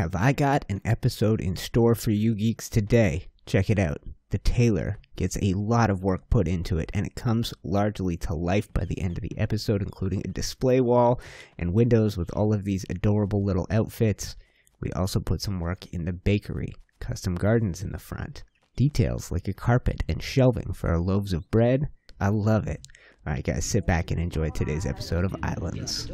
have I got an episode in store for you geeks today. Check it out. The Tailor gets a lot of work put into it, and it comes largely to life by the end of the episode, including a display wall and windows with all of these adorable little outfits. We also put some work in the bakery, custom gardens in the front, details like a carpet and shelving for our loaves of bread. I love it. Alright guys, sit back and enjoy today's episode of Ylands.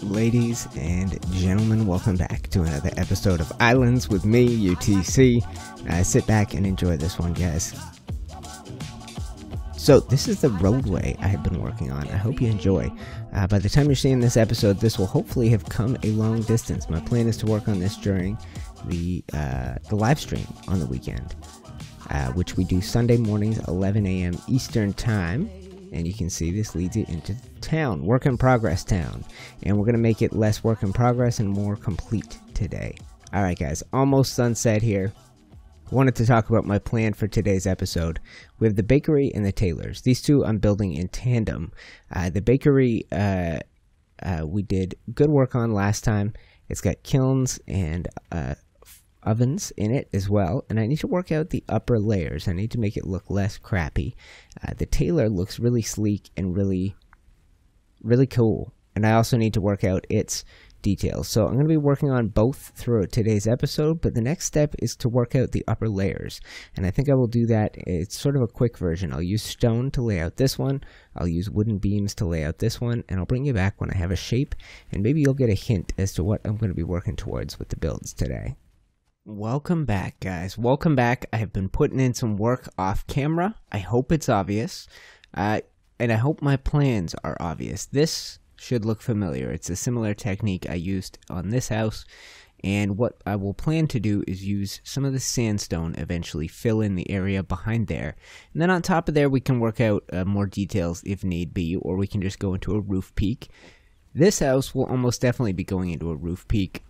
Ladies and gentlemen, welcome back to another episode of Ylands with me, UTC. Sit back and enjoy this one, guys. So this is the roadway I have been working on. I hope you enjoy. By the time you're seeing this episode, this will hopefully have come a long distance. My plan is to work on this during the live stream on the weekend, which we do Sunday mornings, 11 a.m. Eastern Time. And you can see this leads you into town, work in progress town. And we're going to make it less work in progress and more complete today. Alright guys, almost sunset here. Wanted to talk about my plan for today's episode. We have the bakery and the tailors. These two I'm building in tandem. The bakery we did good work on last time. It's got kilns and ovens in it as well, and I need to work out the upper layers. I need to make it look less crappy. The Tailor looks really sleek and really cool, and I also need to work out its details. So I'm going to be working on both throughout today's episode, but the next step is to work out the upper layers, and I think I will do that. It's sort of a quick version. I'll use stone to lay out this one, I'll use wooden beams to lay out this one, and I'll bring you back when I have a shape, and maybe you'll get a hint as to what I'm going to be working towards with the builds today. Welcome back, guys. Welcome back. I have been putting in some work off camera. I hope it's obvious, and I hope my plans are obvious. This should look familiar. It's a similar technique I used on this house, and what I will plan to do is use some of the sandstone, eventually fill in the area behind there, and then on top of there we can work out more details if need be, or we can just go into a roof peak. This house will almost definitely be going into a roof peak,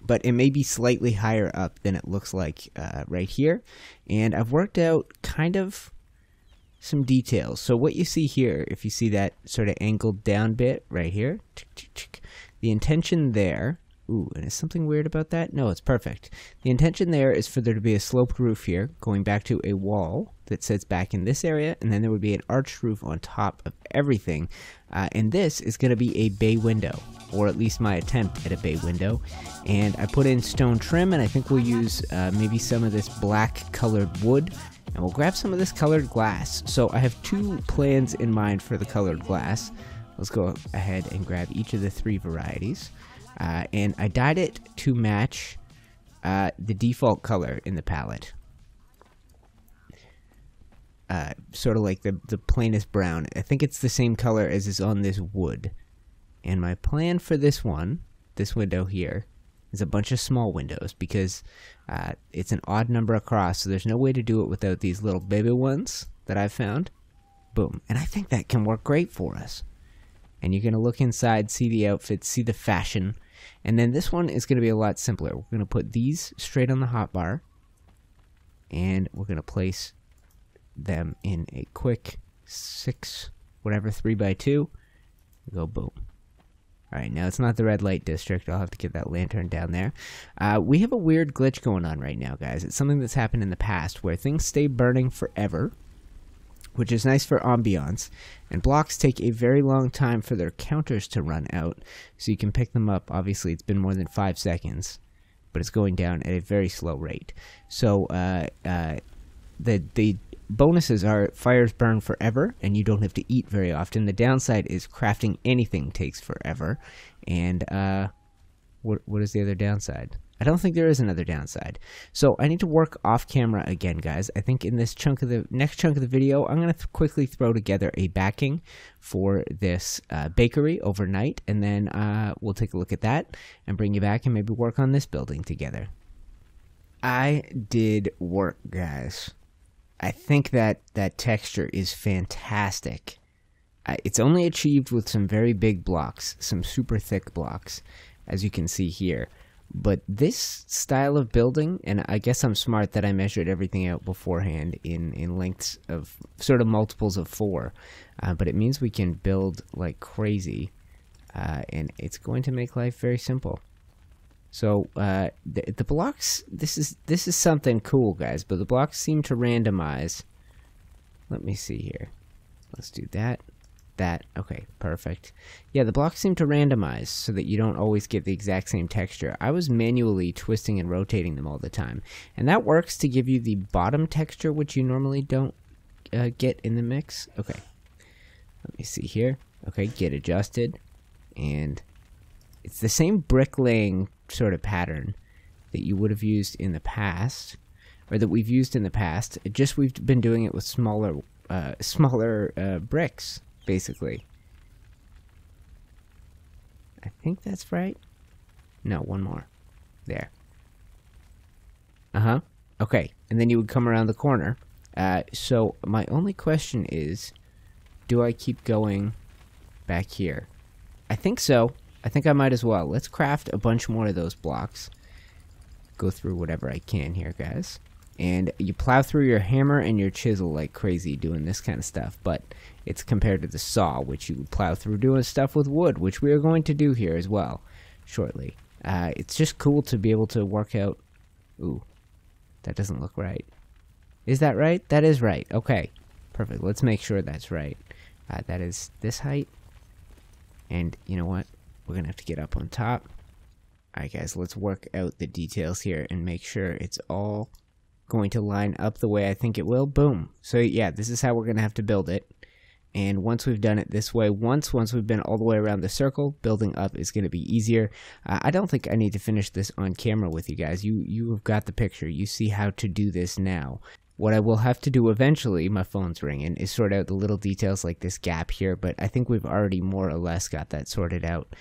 but it may be slightly higher up than it looks like right here. And I've worked out kind of some details. So what you see here, if you see that sort of angled down bit right here, the intention there, ooh, and is something weird about that? No, it's perfect. The intention there is for there to be a sloped roof here, going back to a wall that sits back in this area, and then there would be an arched roof on top of everything. And this is going to be a bay window, or at least my attempt at a bay window. And I put in stone trim, and I think we'll use maybe some of this black colored wood, and we'll grab some of this colored glass. So I have two plans in mind for the colored glass. Let's go ahead and grab each of the three varieties. And I dyed it to match the default color in the palette. Sort of like the plainest brown. I think it's the same color as is on this wood. And my plan for this one, this window here, is a bunch of small windows because it's an odd number across, so there's no way to do it without these little baby ones that I've found. Boom. And I think that can work great for us. And you're going to look inside, see the outfits, see the fashion. And then this one is going to be a lot simpler. We're going to put these straight on the hotbar, and we're going to place them in a quick 3x2. Go boom. Alright, now it's not the red light district. I'll have to get that lantern down there. We have a weird glitch going on right now, guys. It's something that's happened in the past where things stay burning forever, which is nice for ambiance, and blocks take a very long time for their counters to run out, so you can pick them up. Obviously, it's been more than 5 seconds, but it's going down at a very slow rate. So, the bonuses are fires burn forever, and you don't have to eat very often. The downside is crafting anything takes forever, and what is the other downside? I don't think there is another downside. So I need to work off camera again, guys. I think in this next chunk of the video, I'm going to quickly throw together a backing for this bakery overnight, and then we'll take a look at that and bring you back and maybe work on this building together. I did work, guys. I think that texture is fantastic. It's only achieved with some very big blocks, some super thick blocks, as you can see here. But this style of building, and I guess I'm smart that I measured everything out beforehand in lengths of sort of multiples of 4, but it means we can build like crazy. and it's going to make life very simple. So the blocks, this is something cool, guys, but the blocks seem to randomize. Let me see here. Let's do that. Okay, perfect. Yeah, the blocks seem to randomize so that you don't always get the exact same texture. I was manually twisting and rotating them all the time, and that works to give you the bottom texture, which you normally don't get in the mix. Okay, let me see here. Okay, get adjusted, and it's the same bricklaying sort of pattern that you would have used in the past, or that we've used in the past. Just we've been doing it with smaller bricks, basically. I think that's right. No, one more. There. Okay, and then you would come around the corner. So my only question is, do I keep going back here? I think so. I think I might as well. Let's craft a bunch more of those blocks. Go through whatever I can here, guys. And you plow through your hammer and your chisel like crazy doing this kind of stuff, but it's compared to the saw, which you plow through doing stuff with wood, which we are going to do here as well shortly. It's just cool to be able to work out. Ooh, that doesn't look right. Is that right? That is right. Okay, perfect. Let's make sure that's right. That is this height. And you know what? We're gonna have to get up on top. Alright, guys, let's work out the details here and make sure it's all going to line up the way I think it will. Boom. So yeah, this is how we're going to have to build it. And once we've done it this way, once we've been all the way around the circle, building up is going to be easier. I don't think I need to finish this on camera with you guys. You have got the picture. You see how to do this now. What I will have to do eventually, my phone's ringing, is sort out the little details like this gap here, but I think we've already more or less got that sorted out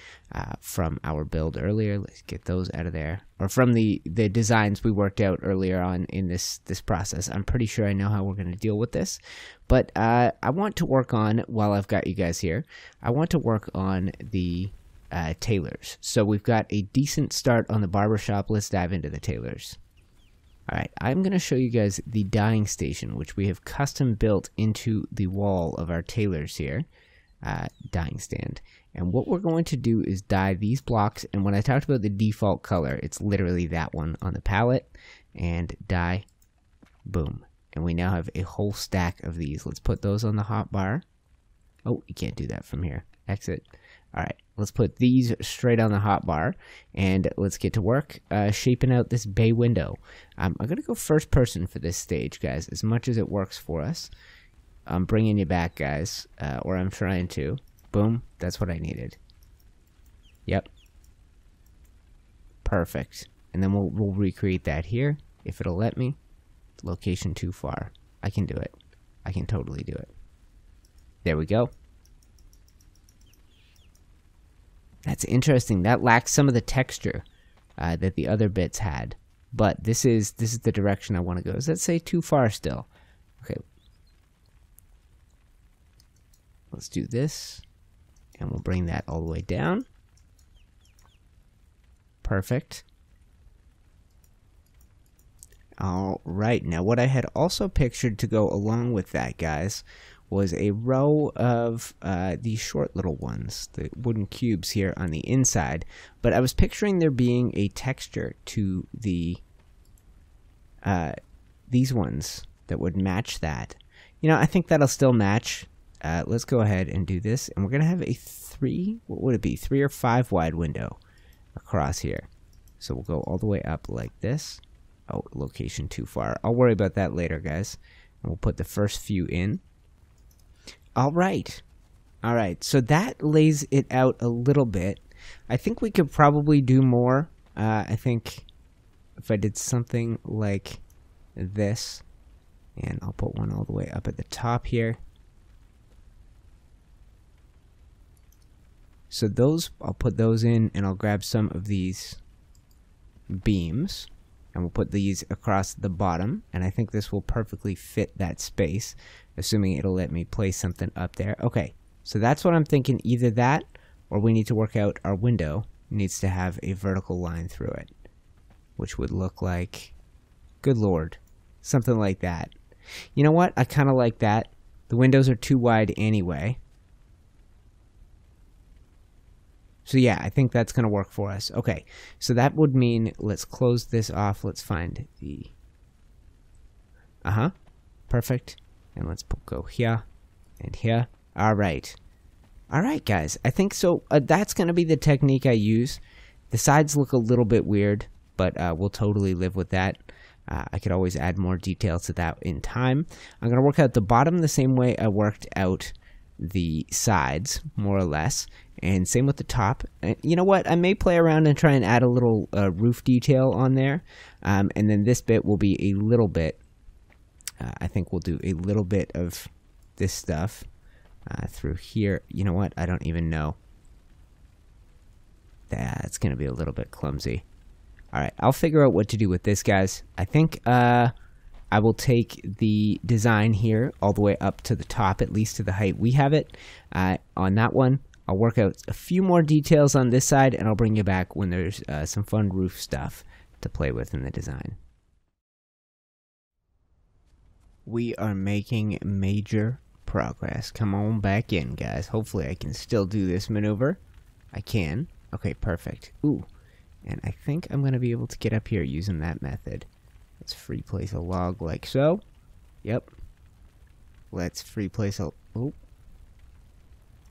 from our build earlier. Let's get those out of there. Or from the designs we worked out earlier on in this process. I'm pretty sure I know how we're going to deal with this. But I want to work on, while I've got you guys here, I want to work on the tailors. So we've got a decent start on the barbershop. Let's dive into the tailors. Alright, I'm going to show you guys the dyeing station, which we have custom built into the wall of our tailors here. Dyeing stand. And what we're going to do is dye these blocks, and when I talked about the default color, it's literally that one on the palette, and dye, boom. And we now have a whole stack of these. Let's put those on the hot bar. Oh, you can't do that from here. Exit. Alright, let's put these straight on the hot bar, and let's get to work shaping out this bay window. I'm going to go first person for this stage, guys, as much as it works for us. I'm bringing you back, guys, or I'm trying to. Boom, that's what I needed. Yep. Perfect. And then we'll recreate that here, if it'll let me. Location too far. I can do it. I can totally do it. There we go. That's interesting. That lacks some of the texture that the other bits had. But this is the direction I want to go. Does that say too far still? Okay. Let's do this. And we'll bring that all the way down. Perfect. Alright, now what I had also pictured to go along with that, guys, was a row of these short little ones, the wooden cubes here on the inside. But I was picturing there being a texture to the these ones that would match that. You know, I think that'll still match. Let's go ahead and do this, and we're gonna have a 3. What would it be? 3 or 5 wide window across here. So we'll go all the way up like this. Oh, location too far. I'll worry about that later, guys. And we'll put the first few in. Alright. Alright, so that lays it out a little bit. I think we could probably do more. I think if I did something like this, and I'll put one all the way up at the top here. So those, I'll put those in, and I'll grab some of these beams, and we'll put these across the bottom, and I think this will perfectly fit that space, assuming it'll let me place something up there. Okay, so that's what I'm thinking. Either that, or we need to work out our window needs to have a vertical line through it, which would look like, good lord, something like that. You know what? I kind of like that. The windows are too wide anyway. So yeah, I think that's going to work for us. Okay, so that would mean let's close this off. Let's find the... Perfect. And let's go here and here. All right. All right, guys. I think so. That's going to be the technique I use. The sides look a little bit weird, but we'll totally live with that. I could always add more details to that in time. I'm going to work out the bottom the same way I worked out the sides, more or less. And same with the top. You know what? I may play around and try and add a little roof detail on there. And then this bit will be a little bit... I think we'll do a little bit of this stuff through here. You know what? I don't even know. That's going to be a little bit clumsy. Alright, I'll figure out what to do with this, guys. I think I will take the design here all the way up to the top, at least to the height we have it. On that one, I'll work out a few more details on this side, and I'll bring you back when there's some fun roof stuff to play with in the design. We are making major progress. Come on back in, guys. Hopefully I can still do this maneuver. I can. Okay, perfect. Ooh. And I think I'm going to be able to get up here using that method. Let's free place a log like so. Yep. Let's free place a log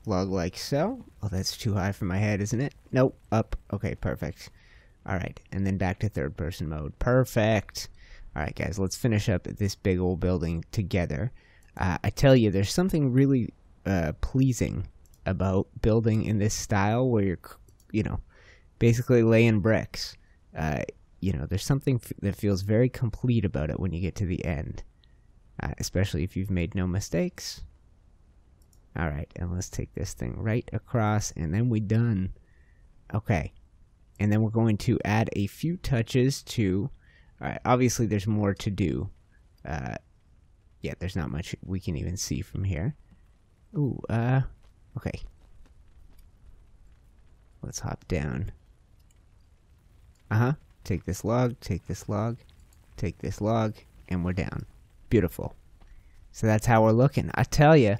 like so. Oh, that's too high for my head, isn't it? Nope. Up. Okay, perfect. Alright, and then back to third person mode. Perfect. Alright, guys, let's finish up this big old building together. I tell you, there's something really pleasing about building in this style where you're, you know, basically laying bricks. You know, there's something that feels very complete about it when you get to the end. Especially if you've made no mistakes. Alright, and let's take this thing right across, and then we're done. Okay. And then we're going to add a few touches to... Alright, obviously there's more to do. Yeah, there's not much we can even see from here. Ooh, okay. Let's hop down. Take this log, take this log, take this log, and we're down. Beautiful. So that's how we're looking. I tell you.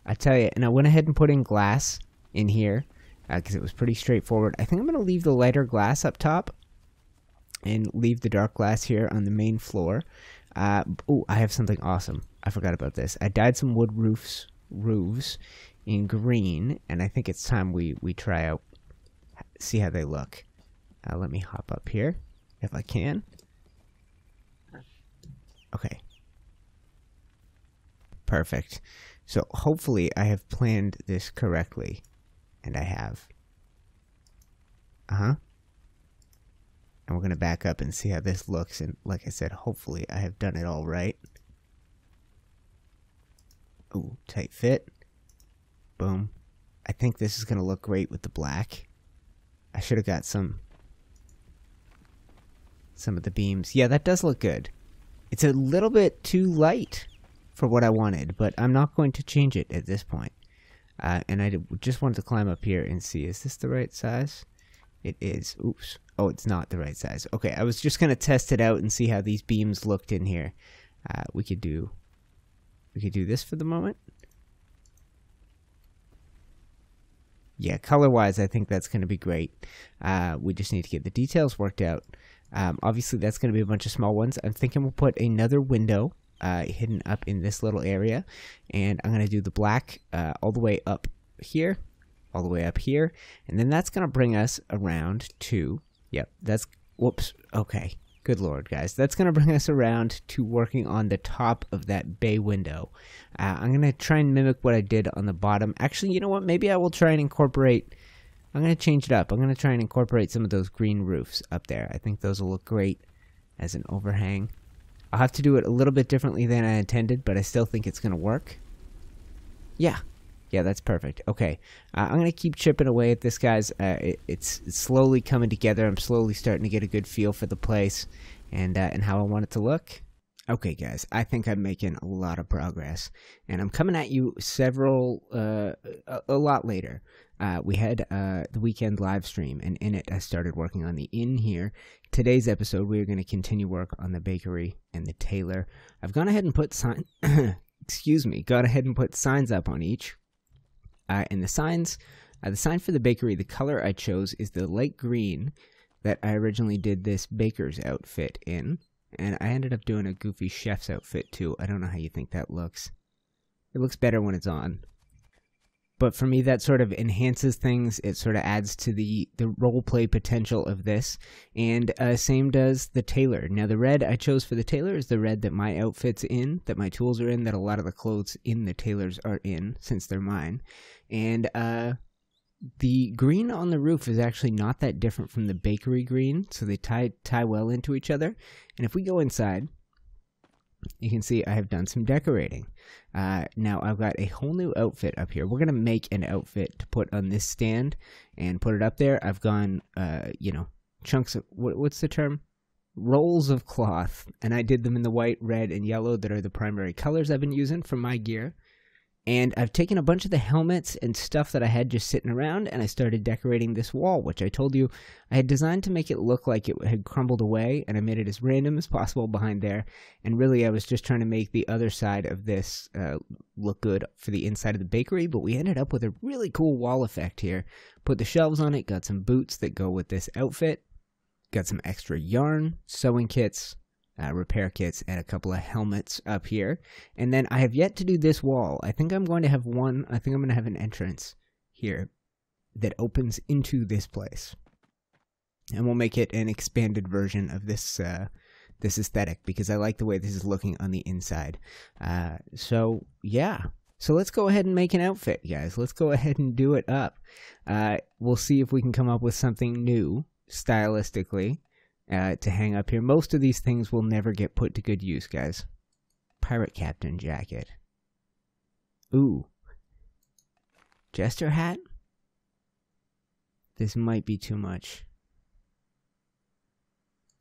And I went ahead and put in glass in here, because it was pretty straightforward. I think I'm going to leave the lighter glass up top, and leave the dark glass here on the main floor. Oh, I have something awesome. I forgot about this. I dyed some wood roofs in green, and I think it's time we try out, see how they look. Let me hop up here, if I can. Okay. Perfect. So hopefully I have planned this correctly, and I have. And we're going to back up and see how this looks, and like I said, hopefully I have done it all right. Ooh, tight fit. Boom. I think this is going to look great with the black. I should have got some of the beams. Yeah, that does look good. It's a little bit too light for what I wanted, but I'm not going to change it at this point. And I just wanted to climb up here and see, is this the right size? It is. Oops. Oh, it's not the right size. Okay, I was just going to test it out and see how these beams looked in here. We could do this for the moment. Yeah, color-wise, I think that's going to be great. We just need to get the details worked out. Obviously, that's going to be a bunch of small ones. I'm thinking we'll put another window hidden up in this little area. And I'm going to do the black all the way up here, all the way up here. And then that's going to bring us around to... Yep, that's... Whoops. Okay. Good lord, guys. That's going to bring us around to working on the top of that bay window. I'm going to try and mimic what I did on the bottom. Actually, you know what? Maybe I will try and incorporate... I'm going to change it up. I'm going to try and incorporate some of those green roofs up there. I think those will look great as an overhang. I'll have to do it a little bit differently than I intended, but I still think it's going to work. Yeah. Yeah, that's perfect. Okay. I'm going to keep chipping away at this, guys. It's slowly coming together. I'm slowly starting to get a good feel for the place and how I want it to look. Okay, guys. I think I'm making a lot of progress. And I'm coming at you a lot later. We had the weekend live stream, and in it I started working on the inn here. Today's episode, we are going to continue work on the bakery and the tailor. I've gone ahead and put gone ahead and put signs up on each. And the signs, The sign for the bakery, the color I chose is the light green that I originally did this baker's outfit in. And I ended up doing a goofy chef's outfit too. I don't know how you think that looks. It looks better when it's on. But for me, that sort of enhances things. It sort of adds to the roleplay potential of this. And same does the tailor. Now, the red I chose for the tailor is the red that my outfit's in, that my tools are in, that a lot of the clothes in the tailors are in, since they're mine. And the green on the roof is actually not that different from the bakery green, so they tie well into each other. And if we go inside, you can see I have done some decorating. Now I've got a whole new outfit up here. We're going to make an outfit to put on this stand and put it up there. I've gone, chunks of, what's the term? Rolls of cloth. And I did them in the white, red, and yellow that are the primary colors I've been using for my gear. And I've taken a bunch of the helmets and stuff that I had just sitting around, and I started decorating this wall, which I told you I had designed to make it look like it had crumbled away, and I made it as random as possible behind there. And really, I was just trying to make the other side of this look good for the inside of the bakery, but we ended up with a really cool wall effect here. Put the shelves on it, got some boots that go with this outfit, got some extra yarn, sewing kits, repair kits, and a couple of helmets up here. And then I have yet to do this wall. I think I'm going to have an entrance here that opens into this place. And we'll make it an expanded version of this this aesthetic, because I like the way this is looking on the inside. So yeah. So let's go ahead and make an outfit, guys. Let's go ahead and do it up. We'll see if we can come up with something new, stylistically, to hang up here. Most of these things will never get put to good use, guys. Pirate Captain jacket. Ooh. Jester hat? This might be too much.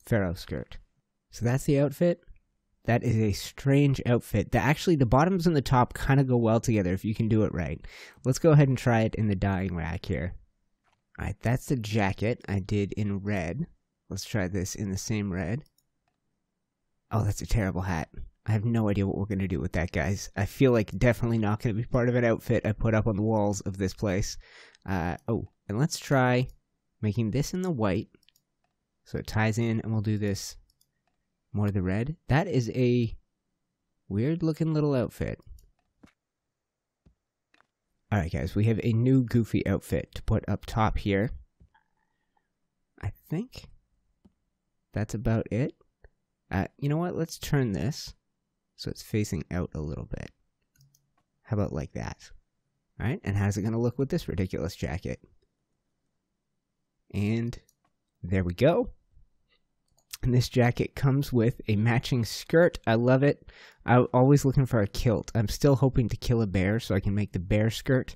Pharaoh skirt. So that's the outfit. That is a strange outfit. Actually, the bottoms and the top kind of go well together if you can do it right. Let's go ahead and try it in the dyeing rack here. Alright, that's the jacket I did in red. Let's try this in the same red. Oh, that's a terrible hat. I have no idea what we're going to do with that, guys. I feel like definitely not going to be part of an outfit I put up on the walls of this place. Oh, and let's try making this in the white, so it ties in, and we'll do this more of the red. That is a weird-looking little outfit. Alright, guys, we have a new goofy outfit to put up top here. I think that's about it. You know what? Let's turn this so it's facing out a little bit. How about like that? Alright, and how's it going to look with this ridiculous jacket? And there we go. And this jacket comes with a matching skirt. I love it. I'm always looking for a kilt. I'm still hoping to kill a bear so I can make the bear skirt.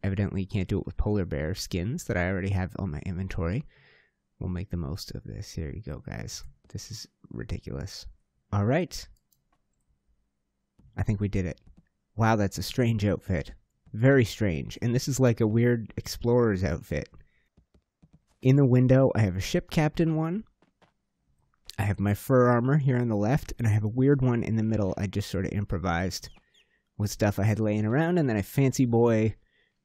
Evidently, you can't do it with polar bear skins that I already have on my inventory. We'll make the most of this. Here you go, guys. This is ridiculous. All right. I think we did it. Wow, that's a strange outfit. Very strange. And this is like a weird explorer's outfit. In the window, I have a ship captain one. I have my fur armor here on the left, and I have a weird one in the middle I just sort of improvised with stuff I had laying around, and then a fancy boy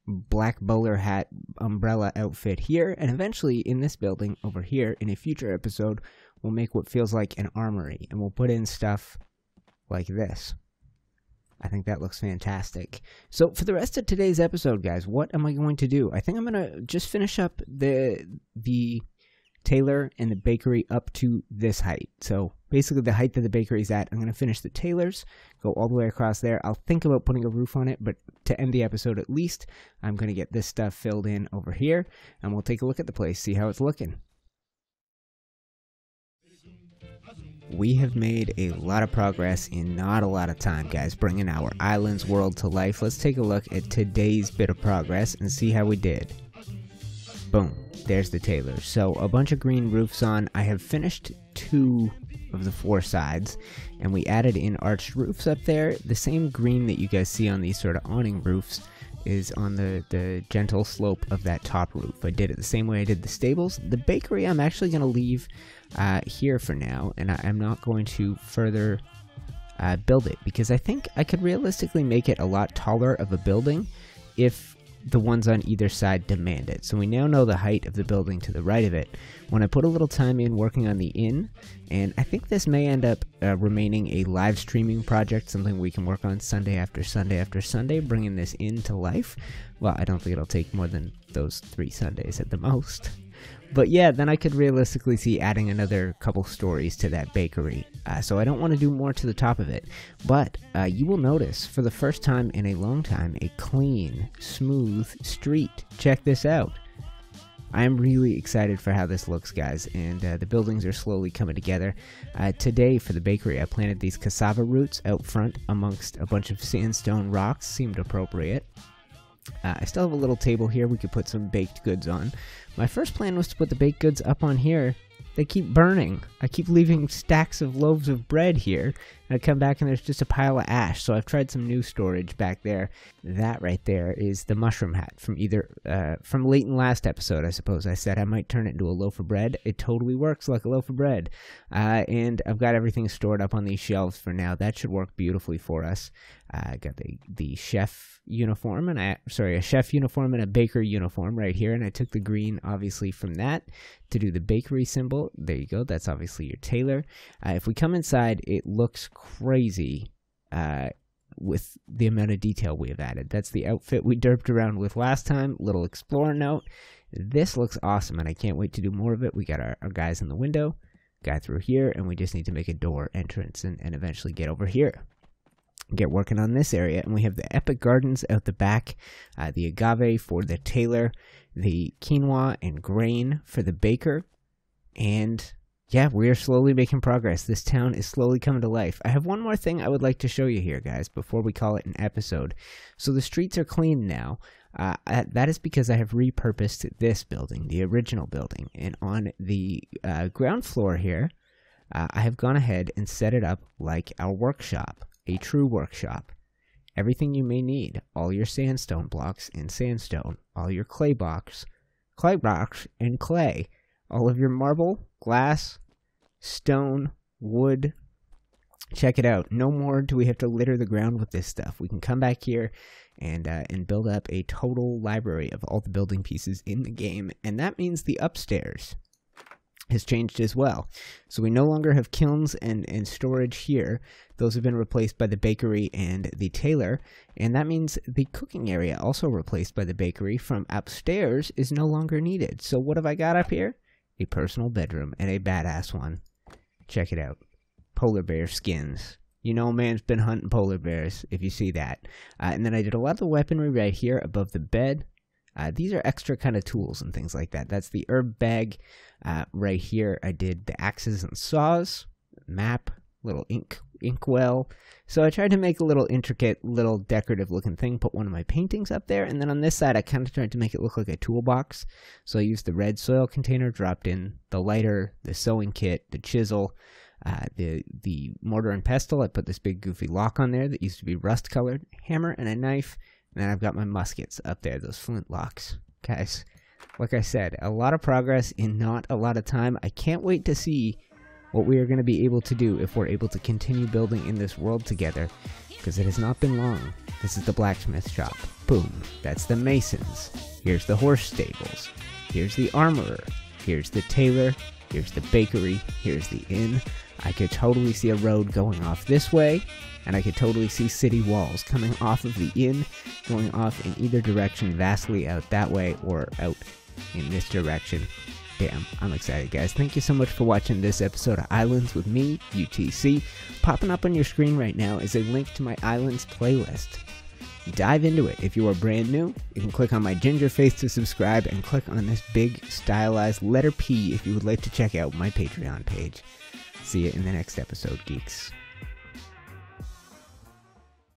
black bowler hat umbrella outfit here, and eventually in this building over here in a future episode we'll make what feels like an armory, and we'll put in stuff like this. I think that looks fantastic. So for the rest of today's episode, guys, what am I going to do? I think I'm going to just finish up the tailor and the bakery up to this height. So basically the height that the bakery is at, I'm going to finish the tailors, go all the way across there. I'll think about putting a roof on it, but to end the episode at least, I'm going to get this stuff filled in over here, and we'll take a look at the place, see how it's looking. We have made a lot of progress in not a lot of time, guys, bringing our island's world to life. Let's take a look at today's bit of progress and see how we did. Boom. There's the tailor. So a bunch of green roofs on. I have finished 2 of the 4 sides, and we added in arched roofs up there. The same green that you guys see on these sort of awning roofs is on the gentle slope of that top roof. I did it the same way I did the stables. The bakery I'm actually going to leave here for now, and I'm not going to further build it, because I think I could realistically make it a lot taller of a building if the ones on either side demand it. So we now know the height of the building to the right of it. When I put a little time in working on the inn, and I think this may end up remaining a live streaming project, something we can work on Sunday after Sunday after Sunday, bringing this inn to life. Well, I don't think it'll take more than those 3 Sundays at the most. But yeah, then I could realistically see adding another couple stories to that bakery. So I don't want to do more to the top of it. But you will notice, for the first time in a long time, a clean, smooth street. Check this out. I am really excited for how this looks, guys, and the buildings are slowly coming together. Today, for the bakery, I planted these cassava roots out front amongst a bunch of sandstone rocks. Seemed appropriate. I still have a little table here we could put some baked goods on. My first plan was to put the baked goods up on here. They keep burning. I keep leaving stacks of loaves of bread here, and I come back and there's just a pile of ash. So I've tried some new storage back there. That right there is the mushroom hat from from late in last episode, I suppose. I said I might turn it into a loaf of bread. It totally works like a loaf of bread. And I've got everything stored up on these shelves for now. That should work beautifully for us. I got the chef uniform, and a chef uniform and a baker uniform right here, and I took the green obviously from that to do the bakery symbol. There you go. That's obviously your tailor. If we come inside, it looks crazy with the amount of detail we have added. That's the outfit we derped around with last time. Little explorer note. This looks awesome, and I can't wait to do more of it. We got our guys in the window, guy through here, and we just need to make a door entrance and eventually get over here. Get working on this area, and we have the epic gardens out the back, the agave for the tailor, the quinoa and grain for the baker, and yeah, we are slowly making progress. This town is slowly coming to life. I have one more thing I would like to show you here, guys, before we call it an episode. So the streets are clean now. That is because I have repurposed this building, the original building, and on the ground floor here, I have gone ahead and set it up like our workshop. A true workshop. Everything you may need, all your sandstone blocks in sandstone, all your clay blocks in clay, all of your marble, glass, stone, wood. Check it out. No more do we have to litter the ground with this stuff. We can come back here and build up a total library of all the building pieces in the game, and that means the upstairs has changed as well. So we no longer have kilns and storage here. Those have been replaced by the bakery and the tailor, and that means the cooking area, also replaced by the bakery from upstairs, is no longer needed. So what have I got up here? A personal bedroom, and a badass one. Check it out. Polar bear skins. You know, man's been hunting polar bears, if you see that. And then I did a lot of the weaponry right here above the bed. These are extra kind of tools and things like that. That's the herb bag. Right here, I did the axes and saws, map, little inkwell. So I tried to make a little intricate, little decorative looking thing, put one of my paintings up there, and then on this side I kind of tried to make it look like a toolbox. So I used the red soil container, dropped in the lighter, the sewing kit, the chisel, the mortar and pestle. I put this big goofy lock on there that used to be rust colored, hammer and a knife, and then I've got my muskets up there, those flint locks. Guys, like I said, a lot of progress in not a lot of time. I can't wait to see what we are going to be able to do if we're able to continue building in this world together, because it has not been long. This is the blacksmith shop. Boom. That's the masons. Here's the horse stables. Here's the armorer. Here's the tailor. Here's the bakery. Here's the inn. I could totally see a road going off this way, and I could totally see city walls coming off of the inn, going off in either direction, vastly out that way or out in this direction. Damn, I'm excited, guys. Thank you so much for watching this episode of Islands with me, UTC. Popping up on your screen right now is a link to my Islands playlist. Dive into it. If you are brand new, you can click on my ginger face to subscribe and click on this big stylized letter P if you would like to check out my Patreon page. See you in the next episode, geeks.